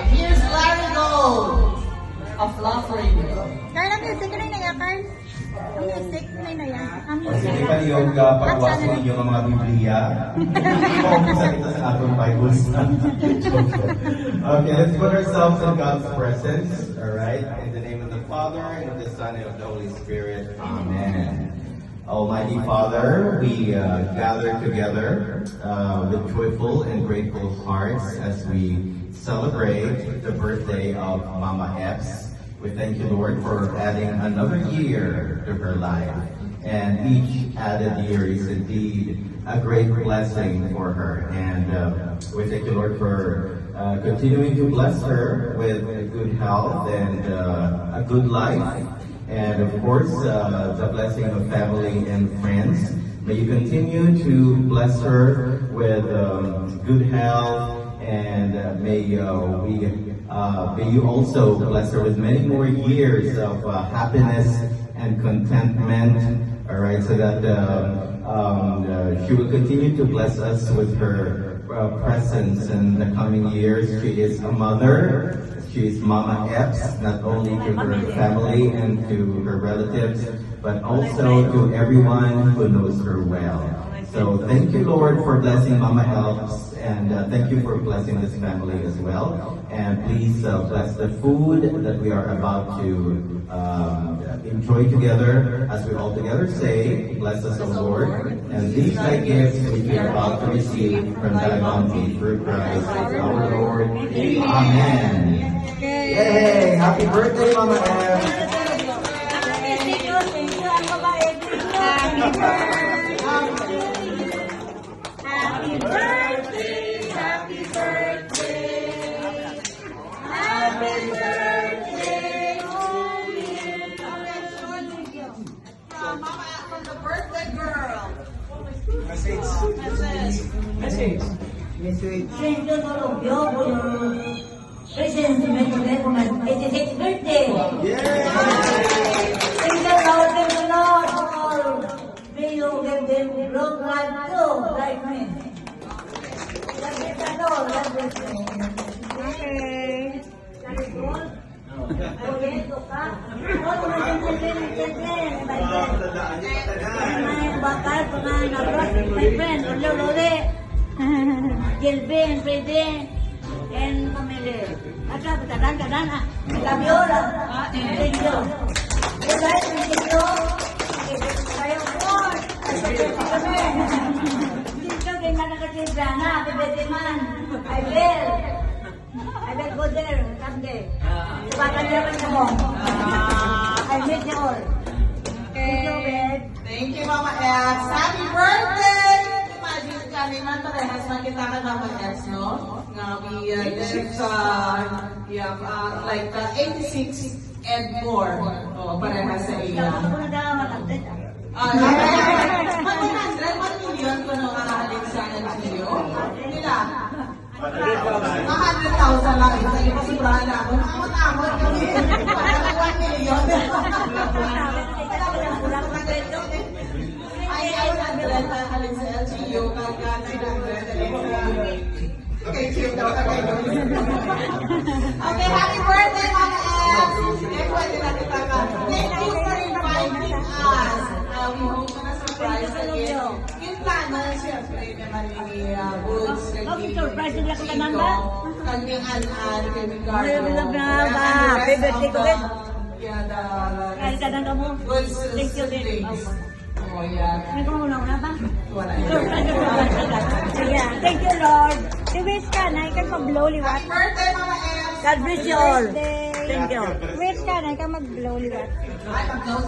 Here's Larry Gold. A fluffering. Carl, ang music na yun, Carl. Ang music na yun. Ang O music. sige pa yung pagwas ninyo ng mga Biblia. Focus ito sa atong Bibles na. Okay, let's put ourselves in God's presence. Alright? In the name of the Father, and of the Son, and of the Holy Spirit. Amen. Almighty Father, we gather together with joyful and grateful hearts as we celebrate the birthday of Mama Epps. We thank you, Lord, for adding another year to her life. And each added year is indeed a great blessing for her. And we thank you, Lord, for continuing to bless her with good health and a good life. And of course, the blessing of family and friends. May you continue to bless her with good health, and may you also bless her with many more years of happiness and contentment. All right, so that she will continue to bless us with her presence in the coming years. She is a mother. She is Mama Epps, not only to her family and to her relatives, but also to everyone who knows her well. So thank you, Lord, for blessing Mama Epps, and thank you for blessing this family as well. And please bless the food that we are about to enjoy together, as we all together say, bless us, O Lord. And these thy gifts which we are about to receive from thy bounty through Christ our Lord. Amen. Yay! Happy birthday, Mama Epps! Happy birthday, happy birthday, happy birthday, Mama from the birthday girl. Message. Thank you for all of you for your presence to make today for my 86th birthday. Thank you, Lord, thank you, Lord, for may you give them long life too, like me. God bless the Lord, God bless me. Okay. That is all. Okay, to ka. All my children, my bakal, mga nabros, my friend, Lolo, Gilbin, Freddy, and family. At sa kadang-kadang, love you, thank you. You guys, thank you. Kayo po. Dito, ganyan na nakatibra na, happy man. I will go there someday. Baka naman na mo. I meet you all. Thank you, babe. Thank you, Mama Epps. Happy birthday! Imagine kami man parehas man kita ka Mama Epps, no? Nga we live like 86 and more. Oh, parehas sa iya. Ako na daw matagtid. 100 million ko nung kakahalik sa LGU. Nila? 100,000 lang. Isa yung pasibrahan na ako. Amot-amot kami. 1 million. Ay, 100 kakahalik sa LGU. Okay, cute daw ka kayo. Okay, happy birthday, Mama Epps! Eh, pwede na kita ka. Thank you for inviting us. We hope na surprise again. Yung plano, siyempre, naman ni Woods. surprise nila kita nanda. Kanyang an-an, kay Ricardo. Ayun, ba? Favorite ko rin. Yeah, the... Kaya ka nanda mo. Woods Thank you din. Oh, yeah. May kumuna ba? Wala. Sige, thank you, Lord. I-wish ka na, ikaw mag-blow liwat. Happy birthday, Mama Epps! God bless you all. Birthday. Thank you. Wish ka na, ikaw mag-blow liwat. Ay, mag-close